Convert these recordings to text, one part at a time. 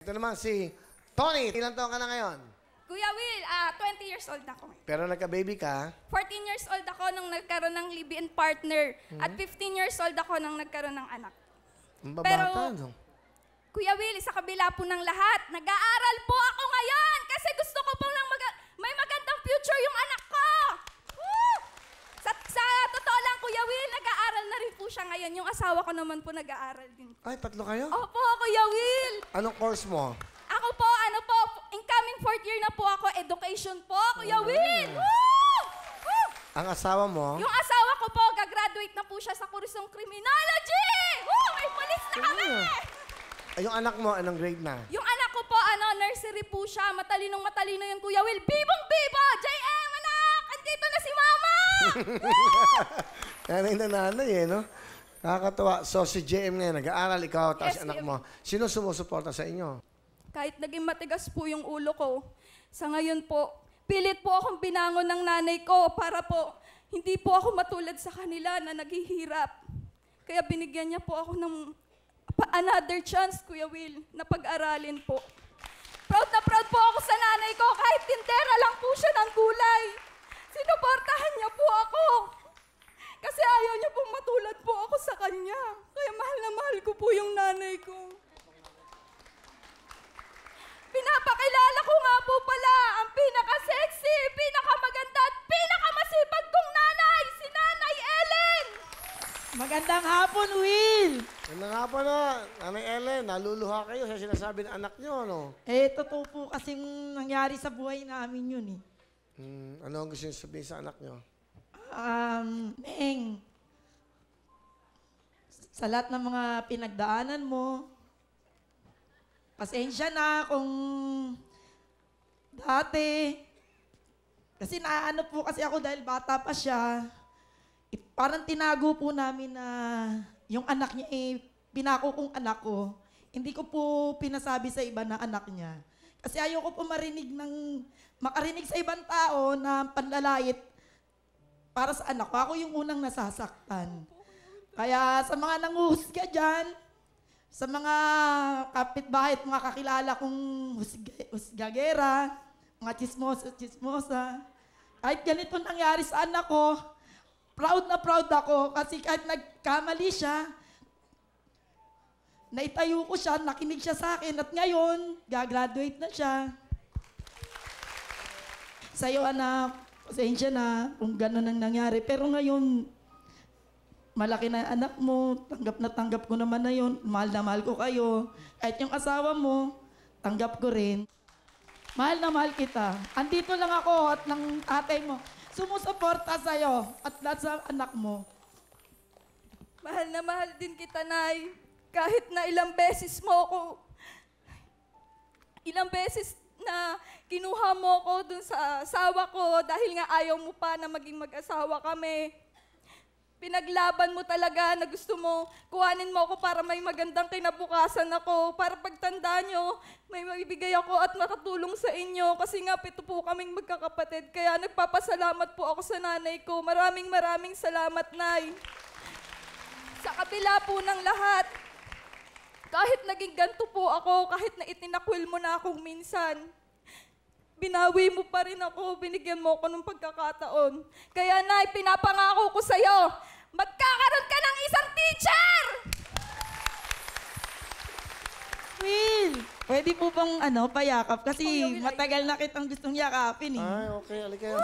Ito naman si Tony. Ilang taon ka na ngayon? Kuya Will, 20 years old ako. Pero nagka-baby ka? 14 years old ako nung nagkaroon ng live-in partner. At 15 years old ako nung nagkaroon ng anak. Ang babata, no? Kuya Will, sa kabila po ng lahat, nag-aaral po ako ngayon kasi gusto ko po lang may magandang future yung anak ko. Woo! Sa totoo lang, Kuya Will, nag-aaral na rin po siya ngayon. Yung asawa ko naman po nag-aaral din. Ay, tatlo kayo? Opo, Kuya Will. Anong course mo? Ako po, incoming fourth year na po ako, education po, Kuya Will. Woo! Woo! Ang asawa mo? Yung asawa ko po, gagraduate na po siya sa kursong criminology. Woo! May police na kami! Ay, yung anak mo, anong grade na? Yung anak ko po, nursery po siya. Matalino yun, Kuya Will. Bibong-bibo! JM, anak! Andito na si Mama! Yan yung nanay eh, no? Nakakatawa. So, si JM ngayon, nag-aaral, ikaw, tapos Yes, anak JM. mo. Sino sumusuporta sa inyo? Kahit naging matigas po yung ulo ko, sa ngayon po, pilit po akong binangon ng nanay ko para po hindi po ako matulad sa kanila na naghihirap. Kaya binigyan niya po ako ng another chance, Kuya Will, na pag-aralin po. Proud na proud po ako sa nanay ko kahit tindera lang po siya ng gulay. Sinuportahan niya po ako. Kasi ayaw niya pong matulad po ako sa kanya. Kaya mahal na mahal ko po yung nanay ko. Pinapakilala ko nga po pala ang pinaka-sexy, pinaka-maganda at pinaka-masipag kong nanay, si Nanay Ellen! Magandang hapon, Will! Ano nga pa na, Nanay Ellen, naluluha kayo sa sinasabi ng anak nyo, ano? Totoo po kasing nangyari sa buhay namin yun Ano ang gusto nyo sabihin sa anak nyo? Neng, sa lahat ng mga pinagdaanan mo, pasensya na kung dati, kasi naano po kasi ako dahil bata pa siya, parang tinago po namin na yung anak niya pinako kong anak ko. Hindi ko po pinasabi sa iba na anak niya. Kasi ayoko po makarinig sa ibang tao na panlalait para sa anak ko. Ako yung unang nasasaktan. Kaya sa mga nanguhusga dyan, sa mga kapitbahay at mga kakilala kong husgagera, mga chismosa, kahit ganito nangyari sa anak ko, proud na proud ako kasi kahit nagkamali siya, naitayo ko siya, nakinig siya sa akin at ngayon, gagraduate na siya. Sa'yo anak, pasensya na kung gano'n ang nangyari. Pero ngayon, malaki na anak mo, tanggap ko naman na yun. Mahal na mahal ko kayo. Kahit yung asawa mo, tanggap ko rin. Mahal na mahal kita. Andito lang ako at ng tatay mo. Sumusuporta sa'yo at lahat sa anak mo. Mahal na mahal din kita, Nay. Kahit na ilang beses na kinuha mo ko dun sa asawa ko dahil nga ayaw mo pa na maging mag-asawa kami. Pinaglaban mo talaga na gusto mo, kuhanin mo ako para may magandang kinabukasan ako, para pagtanda nyo, may maibigay ako at makatulong sa inyo. Kasi nga, 7 po kaming magkakapatid. Kaya nagpapasalamat po ako sa nanay ko. Maraming salamat, Nay. Sa kabila po ng lahat, kahit naging ganito po ako, kahit na itinakwil mo na akong minsan, binawi mo pa rin ako, binigyan mo ako ng pagkakataon. Kaya, Nay, pinapangako ko sa'yo, magkakaroon ka ng isang teacher! Will, pwede po bang payakap? Kasi Will, matagal na kitang gustong yakapin Ay, okay, alika.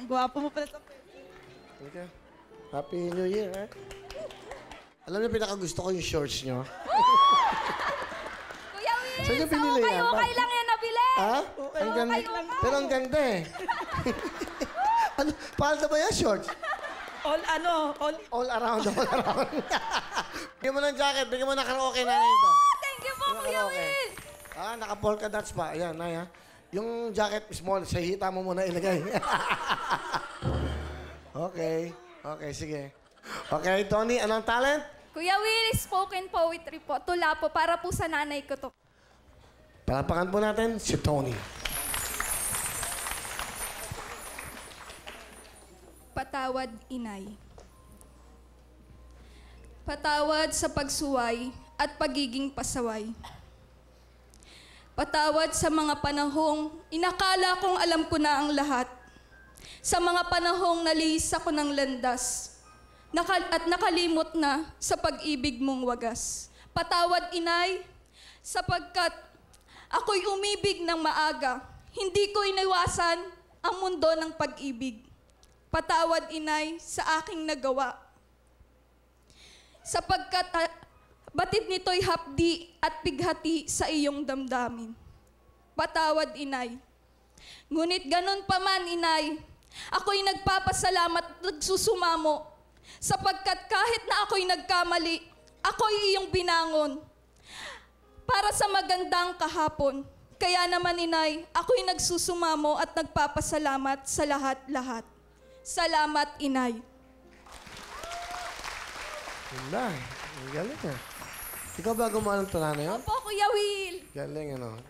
Ang gwapo mo pala sa Alika. Happy New Year, eh? Alam niyo, pinakagusto ko yung shorts nyo. Kuya Will, Saan niyo sa pinili yan? ukay-ukay lang yan nabili. Ha? Ang ganda. Okay. Pero ang ganda eh. Ano, palda ba yan, shorts? all. All around. Bigyan mo ng jacket, bigyan mo ng karaoke na ito. Thank you po, Kuya Will. Naka-polka dots pa. Ayan, Nay, ha? Yung jacket small, sa hita mo muna ilagay. Okay, sige. Okay, Tony, anong talent? Kuya Will, spoken poetry po. Tula po, para po sa nanay ko to. Palapakan po natin si Tony. Patawad, inay. Patawad sa pagsuway at pagiging pasaway. Patawad sa mga panahong inakala kong alam ko na ang lahat. Sa mga panahong nalihis ako ng landas at nakalimot na sa pag-ibig mong wagas. Patawad, Inay, sapagkat ako'y umibig ng maaga. Hindi ko iniwasan ang mundo ng pag-ibig. Patawad, Inay, sa aking nagawa. Sapagkat batid nito'y hapdi at pighati sa iyong damdamin. Patawad, Inay. Ngunit ganun pa man, Inay, ako'y nagpapasalamat at nagsusumamo sapagkat kahit na ako'y nagkamali, ako'y iyong binangon para sa magandang kahapon. Kaya naman, Inay, ako'y nagsusumamo at nagpapasalamat sa lahat-lahat. Salamat, Inay. Ganda. Ang galing ah. Ikaw ba gumawa ng tula na yun? Opo, Kuya Will. Galing ano.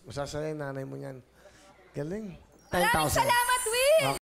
Masasaya yung nanay mo niyan. Galing. Maraming 10,000. salamat, Will.